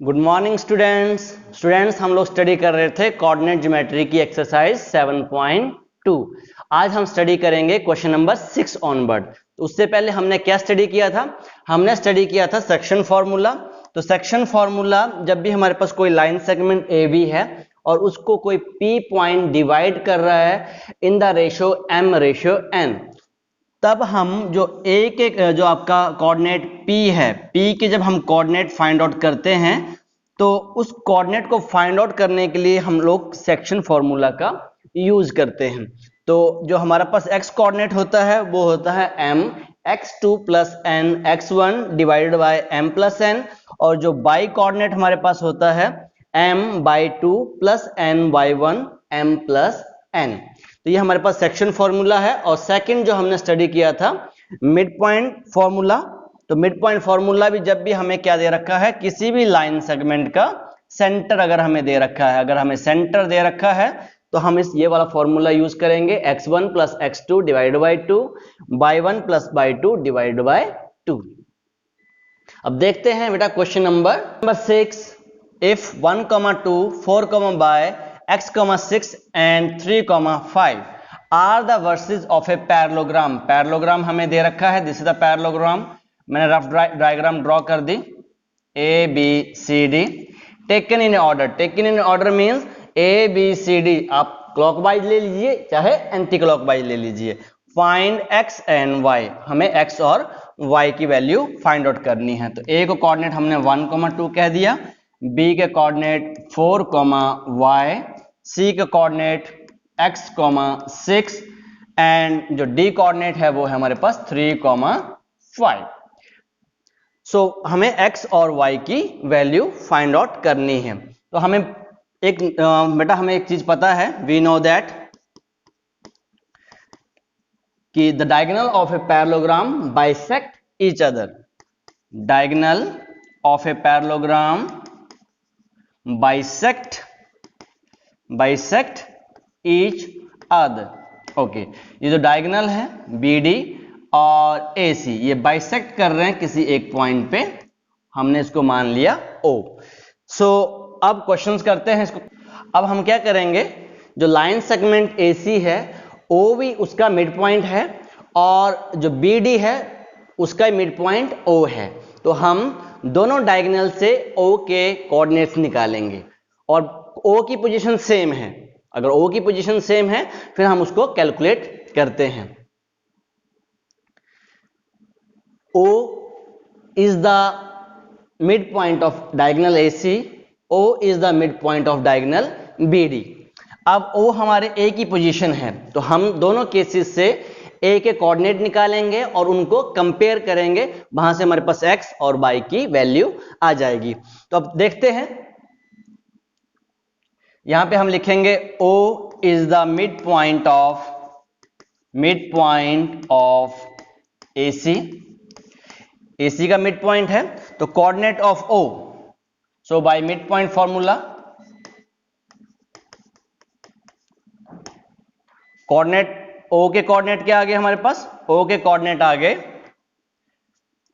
Good morning students हम लोग study कर रहे थे कोऑर्डिनेट ज्योमेट्री की एक्सरसाइज 7.2। आज हम स्टडी करेंगे क्वेश्चन नंबर 6 ऑनवर्ड। तो उससे पहले हमने क्या स्टडी किया था? हमने स्टडी किया था सेक्शन फॉर्मूला। तो सेक्शन फॉर्मूला, जब भी हमारे पास कोई लाइन सेगमेंट ए बी है और उसको कोई पी पॉइंट डिवाइड कर रहा है in the ratio m ratio n, तब हम जो ए के जो आपका कोऑर्डिनेट P है, P के जब हम कोऑर्डिनेट फाइंड आउट करते हैं तो उस कोऑर्डिनेट को फाइंड आउट करने के लिए हम लोग सेक्शन फॉर्मूला का यूज करते हैं। तो जो हमारा पास x कोऑर्डिनेट होता है वो होता है m x2 plus n x1 divided by m plus n, और जो y कोऑर्डिनेट हमारे पास होता है m by 2 plus n by 1 m plus n। तो ये हमारे पास सेक्शन फॉर्मूला है। और सेकंड जो हमने स्टडी किया था मिड पॉइंट फॉर्मूला। तो मिड पॉइंट फॉर्मूला भी जब भी हमें क्या दे रखा है, किसी भी लाइन सेगमेंट का सेंटर अगर हमें दे रखा है, अगर हमें सेंटर दे रखा है तो हम इस ये वाला फॉर्मूला यूज करेंगे, x1 plus x2 divide by 2 by 1 plus by 2 divide by 2। अब देखते हैं बेटा question number 6। If 1, 2, 4, by x, 6 and 3, 5 are the verses of a parallelogram। Parallelogram हमें दे रखा है, दिस इज द पैरेललोग्राम। मैंने रफ डायग्राम ड्रॉ कर दी, A B C D taken in order. Taken in order means A B C D आप clockwise ले लीजिए चाहे एंटी क्लॉकवाइज ले लीजिए। फाइंड x एंड y, हमें x और y की वैल्यू फाइंड आउट करनी है। तो a को कोऑर्डिनेट हमने 1, 2 कह दिया, b के कोऑर्डिनेट 4, y, c के कोऑर्डिनेट x, 6 एंड जो d कोऑर्डिनेट है वो है हमारे पास 3, 5। सो हमें x और y की वैल्यू फाइंड आउट करनी है। तो हमें बेटा हमें एक चीज पता है, वी नो दैट कि the diagonal of a parallelogram bisect each other. Diagonal of a parallelogram bisect each other. Okay, ये जो डायगोनल है BD और AC ये बाइसेक्ट कर रहे हैं किसी एक पॉइंट पे, हमने इसको मान लिया O। सो अब क्वेश्चंस करते हैं इसको। अब हम क्या करेंगे, जो लाइन सेगमेंट AC है O भी उसका मिड पॉइंट है और जो BD है उसका मिड पॉइंट O है। तो हम दोनों डायगोनल से O के कोऑर्डिनेट्स निकालेंगे और O की पोजीशन सेम है। अगर O की पोजीशन सेम है फिर हम उसको कैलकुलेट करते हैं। O is the midpoint of diagonal AC, O is the midpoint of diagonal BD। अब O हमारे A की पोजीशन है तो हम दोनों केसेस से A के कोऑर्डिनेट निकालेंगे और उनको कंपेयर करेंगे, वहां से हमारे पास X और Y की वैल्यू आ जाएगी। तो अब देखते हैं, यहां पे हम लिखेंगे O is the midpoint of AC। AC का मिड पॉइंट है तो coordinate of O, so by midpoint formula coordinate O के कोऑर्डिनेट क्या आ गए हमारे पास, O के कोऑर्डिनेट आ गए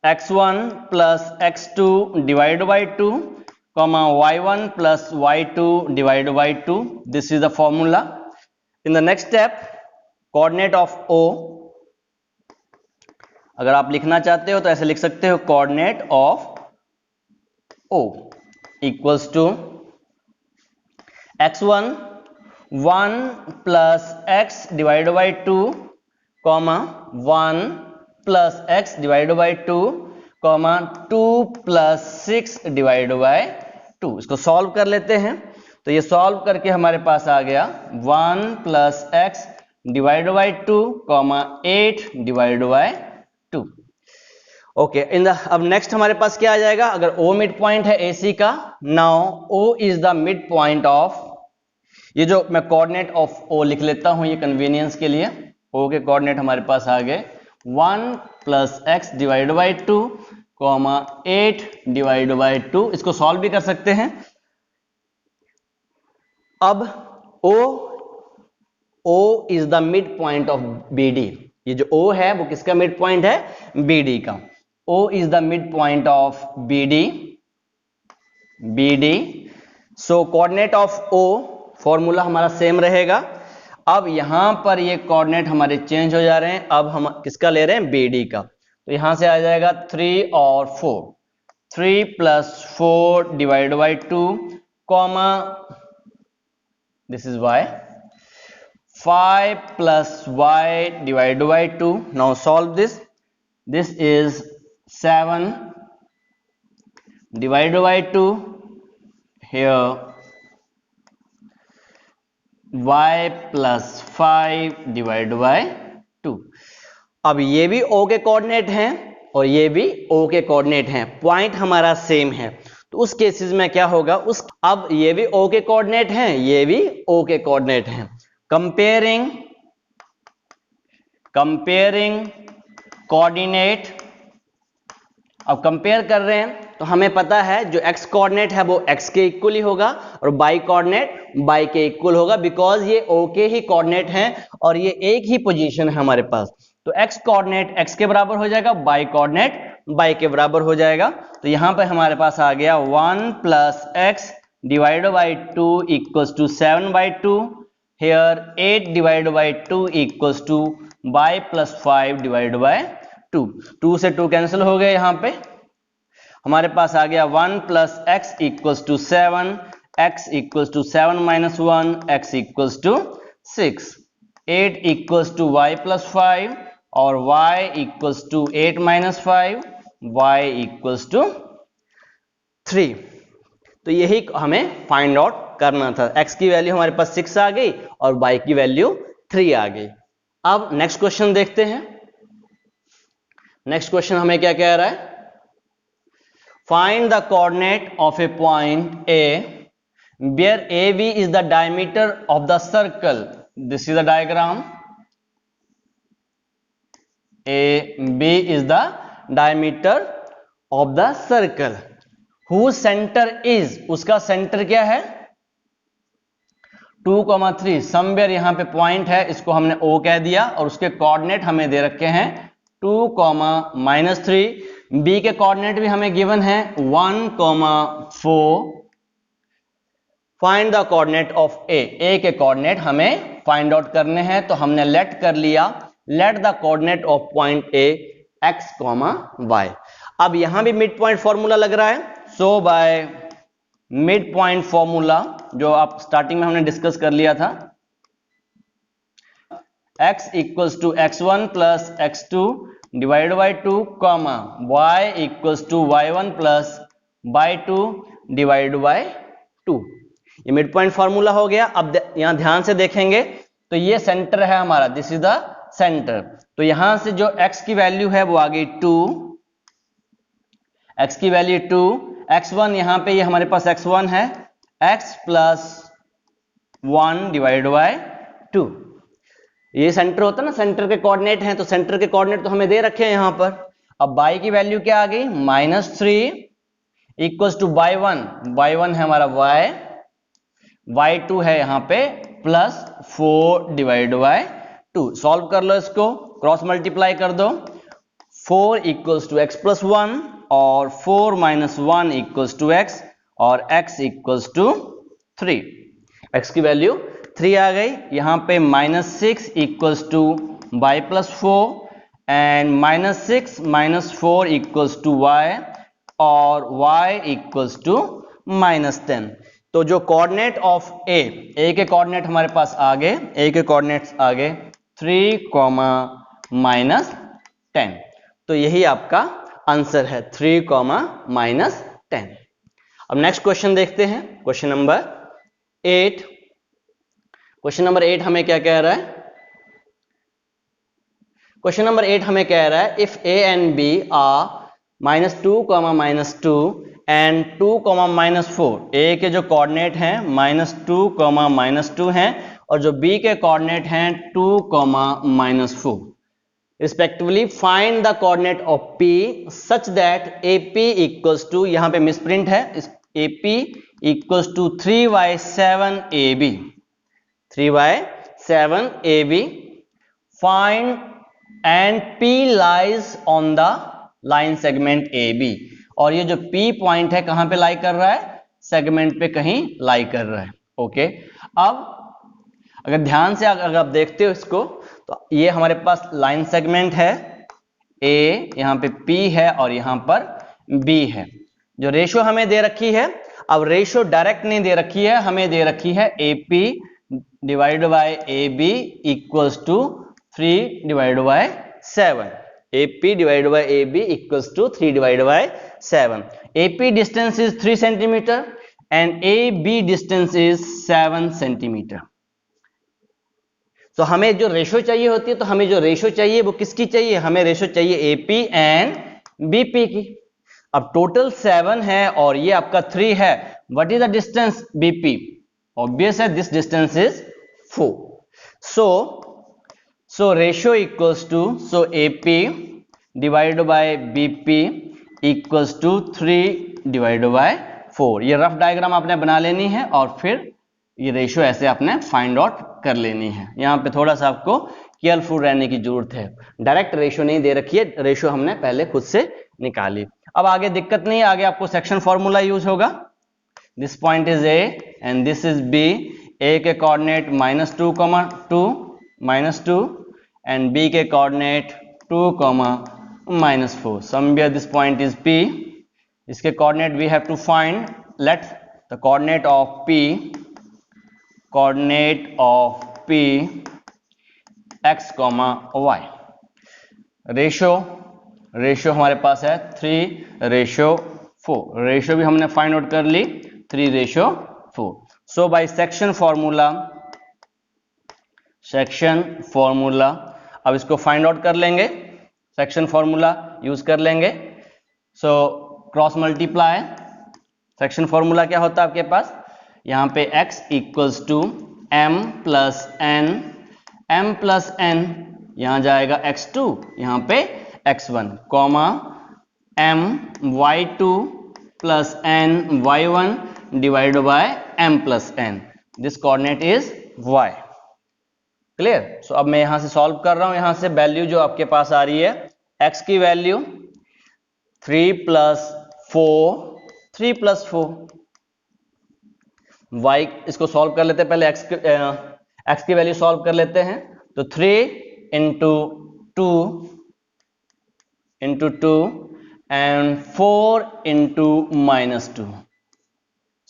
x1 plus x2 divide by 2, y1 plus y2 divide by 2। This is the formula. In the next step coordinate of O, अगर आप लिखना चाहते हो तो ऐसे लिख सकते हो, coordinate of O equals to x1 1 plus x divide by 2, 1 plus x divide by 2, 2 plus 6 divide by 2। इसको सॉल्व कर लेते हैं। तो ये सॉल्व करके हमारे पास आ गया 1 plus x divide by 2, 8 divide by 2। Okay, अब नेक्स्ट हमारे पास क्या आ जाएगा, अगर O मिड पॉइंट है AC का, now O is the mid point of, ये जो मैं कोऑर्डिनेट ऑफ O लिख लेता हूं ये कन्वीनियंस के लिए। O के कोऑर्डिनेट हमारे पास आ गए 1 plus x divide by 2, 8 divide by 2। इसको सॉल्व भी कर सकते हैं। अब O is the mid point of BD। ये जो O है वो किसका मिड पॉइंट है, BD का। O is the midpoint of BD BD। So coordinate of O formula हमारा सेम रहेगा। अब यहां पर ये कोऑर्डिनेट हमारे चेंज हो जा रहे हैं, अब हम किसका ले रहे हैं, BD का। तो यहां से आ जाएगा 3 और 4, 3 + 4 divide by 2 comma this is y, 5 + y divided by 2. Now solve this. This is 7 divided by 2. Here y + 5 divided by 2. अब ये भी O के कोऑर्डिनेट हैं और ये भी O के कोऑर्डिनेट हैं, पॉइंट हमारा सेम है। तो उस केसेस में क्या होगा, अब ये भी O के कोऑर्डिनेट हैं, ये भी O के कोऑर्डिनेट हैं। कंपेयरिंग कोऑर्डिनेट, अब कंपेयर कर रहे हैं तो हमें पता है जो x कोऑर्डिनेट है वो x के इक्वल ही होगा और y कोऑर्डिनेट y के इक्वल होगा, बिकॉज ये O के ही कोऑर्डिनेट हैं और ये एक ही पोजीशन है हमारे पास। तो x कोऑर्डिनेट x के बराबर हो जाएगा, y कोऑर्डिनेट y के बराबर हो जाएगा। तो यहां पर हमारे पास आ गया 1 + x divide by 2 equals to 7/2। Here 8 divided by 2 equals to y + 5 divided by 2। 2 से 2 कैंसिल हो गए, यहां पे हमारे पास आ गया 1 + x equals to 7, x equals to 7 - 1, x equals to 6, 8 equals to y + 5 और y equals to 8 - 5, y equals to 3। तो यही हमें फाइंड आउट करना था। x की वैल्यू हमारे पास 6 आ गई और y की वैल्यू 3 आ गई। अब नेक्स्ट क्वेश्चन देखते हैं। नेक्स्ट क्वेश्चन हमें क्या कह रहा है, find the coordinate of A point A where AB is the diameter of the circle. This is the diagram. AB is the diameter of the circle. Whose center is, उसका centre क्या है, 2,3। Somewhere यहां पे point है, इसको हमने O कह दिया और उसके कोऑर्डिनेट हमें दे रखे हैं 2, -3। B के कोऑर्डिनेट भी हमें गिवन है 1, 4। Find the coordinate of A के कोऑर्डिनेट हमें फाइंड आउट करने हैं, तो हमने लेट कर लिया, late the coordinate of point A x, y। अब यहां भी मिड पॉइंट फॉर्मूला लग रहा है। So by midpoint formula जो आप स्टार्टिंग में हमने डिस्कस कर लिया था, x equals to x1 plus x2 divided by 2, y equals to y1 plus y2 divided by 2। ये मिड पॉइंट फॉर्मूला हो गया। अब यहां ध्यान से देखेंगे तो ये सेंटर है हमारा, दिस इज द सेंटर। तो यहां से जो x की वैल्यू है वो आ गई 2, x की वैल्यू 2, x1 यहां पे ये हमारे पास x1 है, x + 1 डिवाइड बाय 2। ये सेंटर होता है ना, सेंटर के कोऑर्डिनेट हैं, तो सेंटर के कोऑर्डिनेट तो हमें दे रखे हैं यहां पर। अब y की वैल्यू क्या आ गई, -3 इक्वल्स टू y1, y1 है हमारा y, y2 है यहां पे +4 डिवाइड बाय 2। सॉल्व कर लो इसको, क्रॉस मल्टीप्लाई कर दो, 4 इक्वल्स टू x + 1 और 4 - 1 इक्वल्स टू x और x इक्वल्स टू 3। x की वैल्यू 3 आ गई। यहां पे -6 equals to y + 4 and -6 - 4 equals to y और y इक्वल्स टू -10। तो जो कोऑर्डिनेट ऑफ A के कोऑर्डिनेट हमारे पास आ गए, A के कोऑर्डिनेट्स आ गए 3, -10। तो यही आपका आंसर है 3, -10। अब नेक्स्ट क्वेश्चन देखते हैं, क्वेश्चन नंबर 8। क्वेश्चन नंबर 8 हमें क्या कह रहा है, क्वेश्चन नंबर 8 हमें कह रहा है if A and B are -2, -2 and 2, -4। A के जो कोऑर्डिनेट हैं -2, -2 हैं और जो B के कोऑर्डिनेट हैं 2, -4 respectively. Find the coordinate of P such that AP equals to, यहां पे मिसप्रिंट है, AP equals to 3y7AB, 3y7AB। Find and P lies on the line segment AB। और ये जो P पॉइंट है कहां पे लाई कर रहा है, सेगमेंट पे कहीं लाई कर रहा है। ओके, अब अगर ध्यान से अगर आप देखते हो इसको, तो ये हमारे पास लाइन सेगमेंट है ए, यहां पे पी है और यहां पर बी है। जो रेशो हमें दे रखी है, अब रेशो डायरेक्ट नहीं दे रखी है, हमें दे रखी है AP divide by AB equals to 3 divide by 7। AP divide by AB equals to 3 divide by 7। AP distance is 3 centimetre and AB distance is 7 centimetre. तो हमें जो रेशो चाहिए होती है, तो हमें जो रेशो चाहिए वो किसकी चाहिए? हमें रेशो चाहिए AP एंड BP की। अब टोटल 7 है और ये आपका 3 है। What is the distance BP? Obvious है, this distance is 4। So ratio equals to, so AP divide by BP equals to 3 divide by 4। ये रफ डायग्राम आपने बना लेनी है और फिर ये रेशो ऐसे आपने फाइंड आउट कर लेनी है। यहां पे थोड़ा सा आपको केयरफुल रहने की जरूरत है, डायरेक्ट रेशो नहीं दे रखी है, रेशो हमने पहले खुद से निकाली। अब आगे दिक्कत नहीं है, आगे आपको सेक्शन फॉर्मूला यूज होगा। This point is A and this is B। A के कोऑर्डिनेट -2, -2 एंड B के coordinate 2, -4। Somewhere this point is P। इसके coordinate we have to find. Let the coordinate of P x, y। Ratio हमारे पास है 3:4। Ratio भी हमने find out कर ली 3:4। सो by section formula अब इसको फाइंड आउट कर लेंगे, सेक्शन फॉर्मूला यूज कर लेंगे। So cross multiply, section formula क्या होता है आपके पास? यहां पे x equals to m plus n, यहां जाएगा x2, यहां पे x1, comma m y2 plus n y1 divide by m plus n। This coordinate is y। Clear? So अब मैं यहां से सॉल्व कर रहा हूं। यहां से वैल्यू जो आपके पास आ रही है, x की वैल्यू 3 + 4, y इसको सॉल्व कर लेते हैं पहले, x की वैल्यू सॉल्व कर लेते हैं। तो 3 × 2 एंड 4 × -2।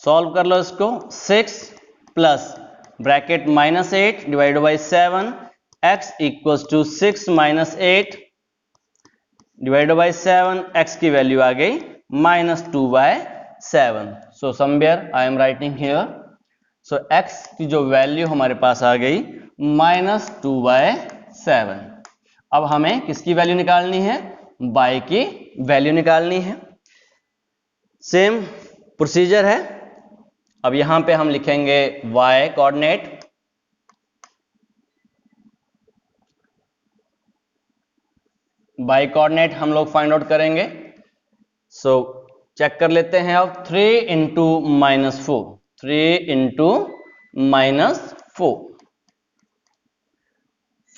सॉल्व कर लो इसको। 6 plus bracket -8 divide by 7, x equals to 6 - 8 divide by 7, x की वैल्यू आ गई -2/7। So somewhere I am writing here, so x की जो वैल्यू हमारे पास आ गई -2/7। अब हमें किसकी वैल्यू निकालनी है? y की वैल्यू निकालनी है। सेम प्रोसीजर है। अब यहां पे हम लिखेंगे y कोऑर्डिनेट, y कोऑर्डिनेट हम लोग फाइंड आउट करेंगे। सो चेक कर लेते हैं अब। 3 × -4, 3 × -4,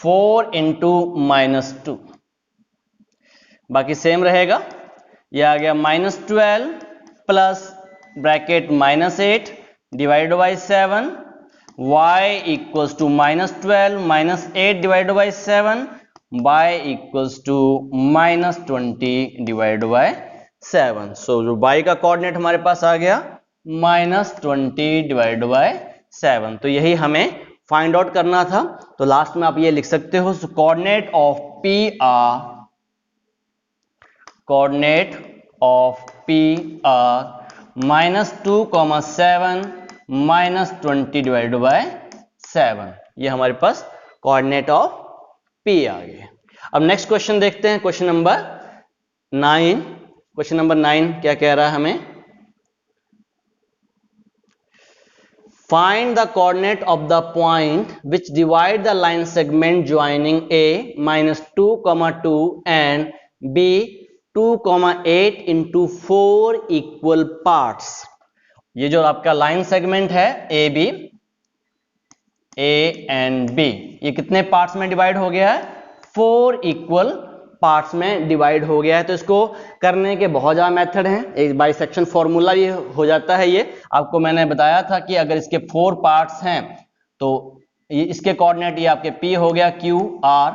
4 × -2, बाकी सेम रहेगा। यह आ गया -12 plus bracket -8 divide by 7, y equals to -12 - 8 divide by 7, y equals to -20 divide by 7। So जो y का कोऑर्डिनेट हमारे पास आ गया -20 डिवाइड बाई 7। तो यही हमें फाइंड आउट करना था। तो लास्ट में आप ये लिख सकते हो, coordinate of P are -2,7 -20 divide by 7। ये हमारे पास कोऑर्डिनेट ऑफ P आ गए। अब नेक्स्ट क्वेश्चन देखते हैं, क्वेश्चन नंबर 9। क्वेश्चन नंबर 9 क्या कह रहा है हमें? Find the coordinate of the point which divide the line segment joining A -2,2 and B 2,8 into 4 equal parts। ये जो आपका लाइन सेगमेंट है AB, A एंड B, ये कितने पार्ट्स में डिवाइड हो गया है? 4 इक्वल पार्ट्स में डिवाइड हो गया है। तो इसको करने के बहुत ज़्यादा मेथड हैं, एक बाइसेक्शन फॉर्मूला भी हो जाता है। ये आपको मैंने बताया था कि अगर इसके 4 पार्ट्स हैं तो ये इसके कोऑर्डिनेट ये आपके P हो गया, Q R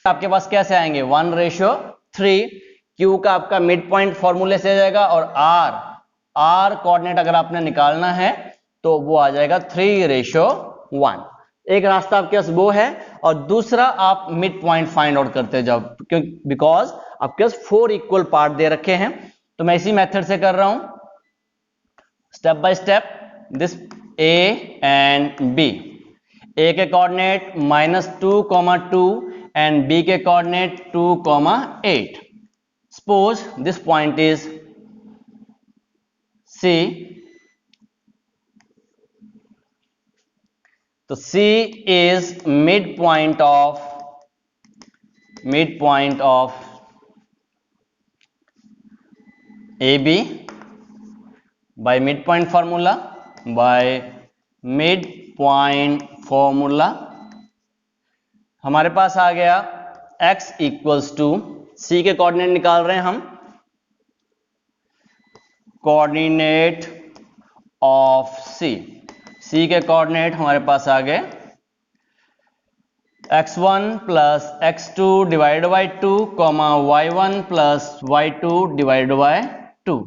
आपके पास कैसे आएंगे 1:3। Q का आपका मिड पॉइंट फॉर्मूले से आ जाएगा और R कोऑर्डिनेट अगर आपने निकालना है तो वो आ जाएगा 3:1। एक रास्ता आपके पास वो है और दूसरा आप मिड पॉइंट फाइंड आउट करते जाओ, क्योंकि बिकॉज आपके पास 4 इक्वल पार्ट दे रखे हैं। तो मैं इसी मेथड से कर रहा हूं step by step. This A and B, A के कोऑर्डिनेट -2,2 एंड B के coordinate 2,8। Suppose this point is C, तो C is midpoint of AB by midpoint formula हमारे पास आ गया x इक्वल्स टू C के कोऑर्डिनेट निकाल रहे हैं हम, कोऑर्डिनेट ऑफ C के कोऑर्डिनेट हमारे पास आ गए x1 plus x2 divide by 2, y1 plus y2 divide by 2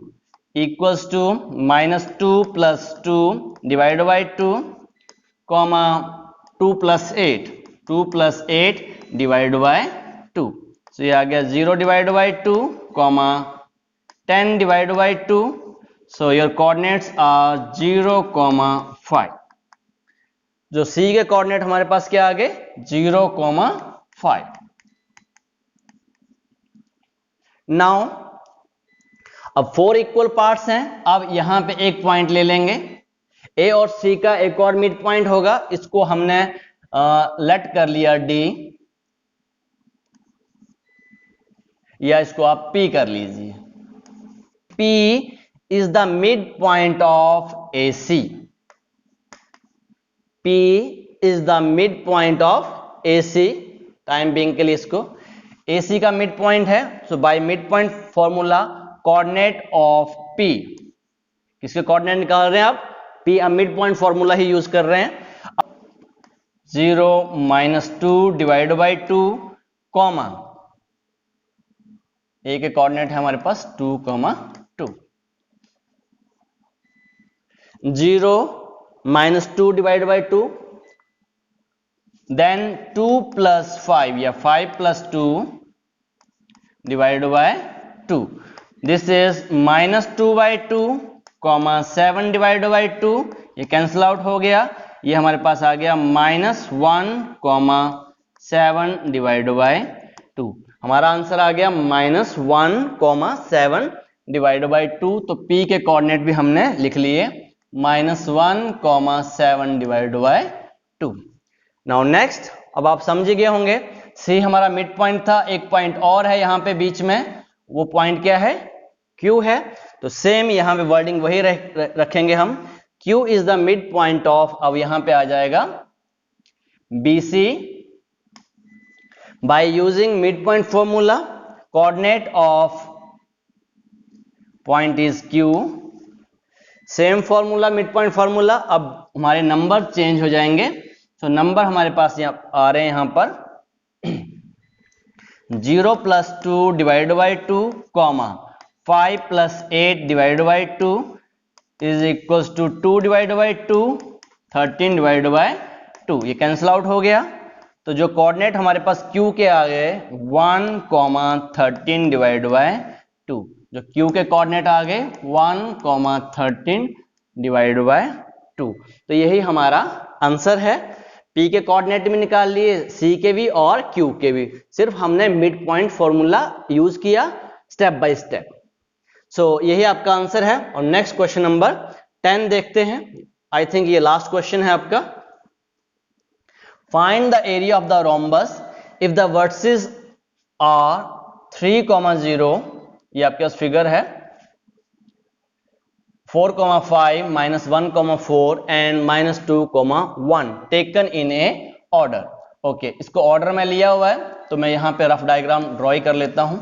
equals to -2 plus 2 divide by 2, 2 plus 8 divide by 2। तो ये आ गया 0 divide by 2, 10 divide by 2। So your coordinates are 0,5। जो C के कोऑर्डिनेट हमारे पास क्या आ गए 0,5। नाउ अब 4 इक्वल पार्ट्स हैं, अब यहां पे एक पॉइंट ले लेंगे। A और C का एक और मिड पॉइंट होगा, इसको हमने लेट कर लिया D, या इसको आप P कर लीजिए। P is the midpoint of AC। P is the midpoint of AC। Time being के लिए इसको AC का मिड पॉइंट है। So by midpoint formula coordinate of P, किसके कोऑर्डिनेट निकाल रहे हैं आप P, अब मिड पॉइंट फॉर्मूला ही यूज कर रहे हैं। 0 -2 डिवाइड बाई 2, कॉमा A के कोऑर्डिनेट है हमारे पास 2,2। 0 -2 डिवाइड बाई 2, देन 2 प्लस 5 या 5 प्लस 2 डिवाइड बाय 2। This is -2 by 2, 7 divide by 2, ये कैंसिल आउट हो गया। ये हमारे पास आ गया -1,7 डिवाइड बाई 2। हमारा आंसर आ गया -1,7 डिवाइड बाई 2। तो P के कोऑर्डिनेट भी हमने लिख लिए -1,7 डिवाइड बाई 2। नाउ नेक्स्ट, अब आप समझ गए होंगे C हमारा मिड पॉइंट था, एक पॉइंट और है यहां पे बीच में, वो पॉइंट क्या है Q है। तो सेम यहां पे वर्डिंग वही रखेंगे हम, Q is the mid point of, अब यहां पे आ जाएगा BC by using mid point formula, coordinate of point is Q, same formula mid point formula. अब हमारे नंबर चेंज हो जाएंगे। तो नंबर हमारे पास यहाँ आ रहे हैं यहां पर 0 plus 2 divide by 2, 5 plus 8 divide by 2 is equals to 2 divide by 2, 13 divide by 2। ये कैंसिल आउट हो गया। तो जो कोऑर्डिनेट हमारे पास Q के आ गए 1,13 डिवाइड बाई 2। जो Q के कोऑर्डिनेट आ गए 1,13 डिवाइड बाय 2। तो यही हमारा आंसर है। P के कोऑर्डिनेट भी निकाल लिए, C के भी और Q के भी, सिर्फ हमने मिड पॉइंट फॉर्मूला यूज किया स्टेप बाय स्टेप। सो यही आपका आंसर है। और नेक्स्ट क्वेश्चन नंबर 10 देखते हैं। आई थिंक ये लास्ट क्वेश्चन है आपका। Find the area of the rhombus if the vertices are 3,0, ये आपके पास फिगर है, 4,5 -1,4 and -2,1 taken in a order. Okay, इसको ऑर्डर में लिया हुआ है। तो मैं यहाँ पे रफ डायग्राम ड्रॉ कर लेता हूं।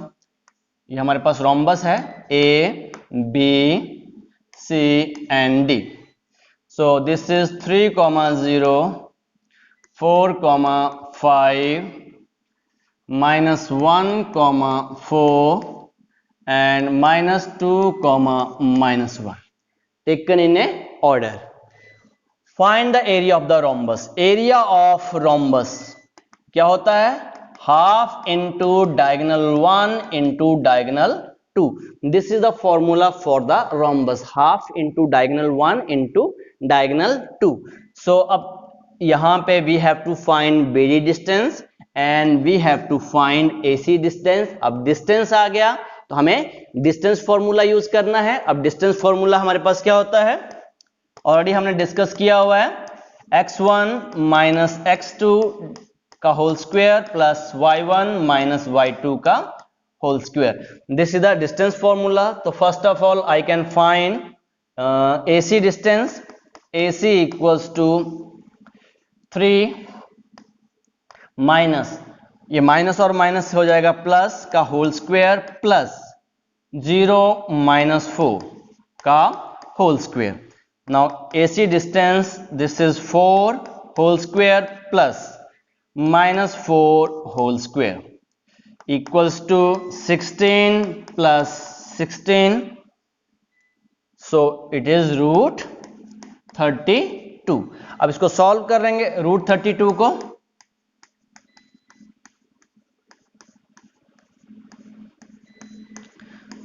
ये हमारे पास रोम्बस है A B C and D. So this is 3,0 4,5 -1,4 and -2, taken in a order. Find the area of the rhombus. Area of rhombus क्या होता है? Half into diagonal 1 into diagonal 2. This is the formula for the rhombus. Half into diagonal 1 into diagonal 2. So अब यहां पे we have to find BD distance and we have to find AC distance. अब distance आ गया तो हमें distance formula use करना है. अब डिस्टेंस फॉर्मूला हमारे पास क्या होता है? ऑलरेडी हमने डिस्कस किया हुआ है, x1 माइनस x2 का whole square plus y1 minus y2 का whole square. This is the distance formula. तो first of all I can find AC distance. AC equals to 3 minus, ये माइनस और minus हो जाएगा, प्लस का whole square plus 0 minus 4 का whole square. Now AC distance, this is 4 whole square plus minus 4 whole square equals to 16 plus 16. So it is root 32. अब इसको solve करेंगे root 32 को.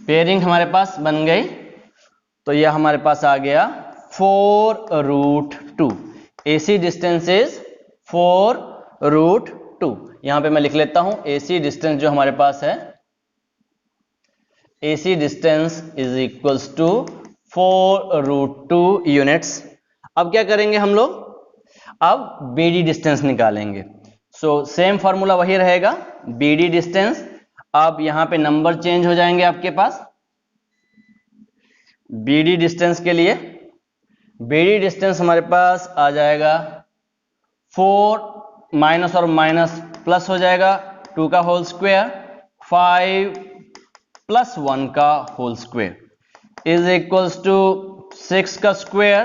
पेयरिंग हमारे पास बन गई, तो यह हमारे पास आ गया 4 root 2. AC distance is 4 root 2. यहां पे मैं लिख लेता हूं AC डिस्टेंस जो हमारे पास है, AC distance is equals to 4 root 2 units. अब क्या करेंगे हम लोग? अब BD डिस्टेंस निकालेंगे. सो सेम फॉर्मूला वही रहेगा, BD डिस्टेंस. अब यहां पे नंबर चेंज हो जाएंगे आपके पास. BD डिस्टेंस के लिए BD डिस्टेंस हमारे पास आ जाएगा 4 माइनस और माइनस प्लस हो जाएगा 2 का होल स्क्वायर, 5 प्लस 1 का whole square is equals to 6 का स्क्वायर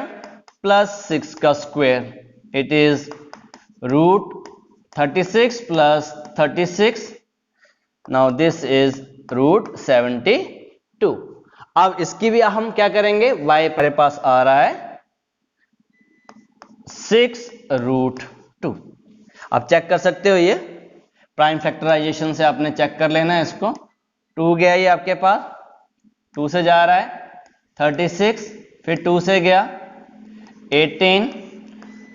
प्लस 6 का square. It is root 36 plus 36. Now this is root 72. अब इसकी भी हम क्या करेंगे? y मेरे पास आ रहा है 6 रूट 2. आप चेक कर सकते हो, ये प्राइम फैक्टराइजेशन से आपने चेक कर लेना है इसको. 2 गया ये आपके पास, 2 से जा रहा है 36, फिर 2 से गया 18,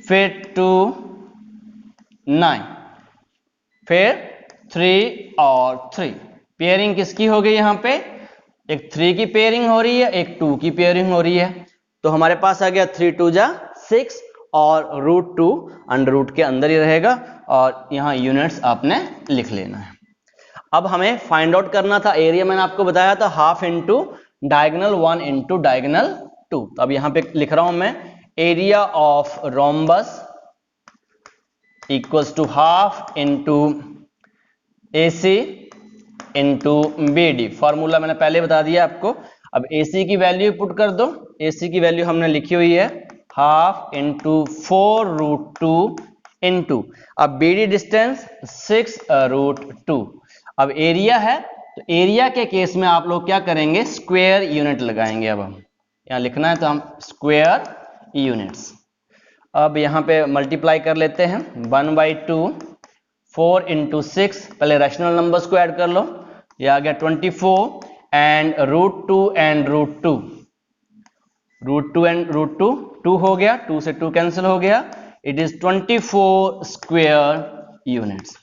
फिर 2 9, फिर 3 और 3. पेयरिंग किसकी हो गई? यहां पे एक 3 की पेयरिंग हो रही है, एक 2 की पेयरिंग हो रही है. तो हमारे पास आ गया 3 2 जा 6 और रूट 2 अंडर रूट के अंदर ही रहेगा और यहां यूनिट्स आपने लिख लेना है. अब हमें फाइंड आउट करना था एरिया. मैंने आपको बताया था half into diagonal 1 into diagonal 2. तो अब यहां पे लिख रहा हूं मैं area of rhombus equals to half into AC into BD. Formula मैंने पहले बता दिया आपको. अब AC की वैल्यू पुट कर दो. AC की वैल्यू हमने लिखी हुई है हाफ इंटू 4 रूट 2 इंटू, अब BD डिस्टेंस 6 रूट 2. अब एरिया है, तो एरिया के केस में आप लोग क्या करेंगे? स्क्वायर यूनिट लगाएंगे. अब हम यहाँ लिखना है तो हम स्क्वायर यूनिट्स. अब यहाँ पे मल्टीप्लाई कर लेते हैं 1/2 4 इंटू 6. पहले रैशनल नंबर्स को ऐड कर लो. ये आ गया 24 and root 2 and root 2. Root 2 and root 2 2 हो गया, 2 से 2 कैंसिल हो गया. It is 24 square units.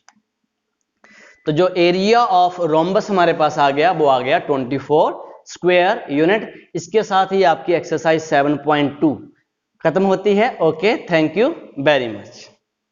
तो जो एरिया ऑफ रोम्बस हमारे पास आ गया वो आ गया 24 स्क्वायर यूनिट. इसके साथ ही आपकी एक्सरसाइज 7.2 खत्म होती है. Okay, thank you very much.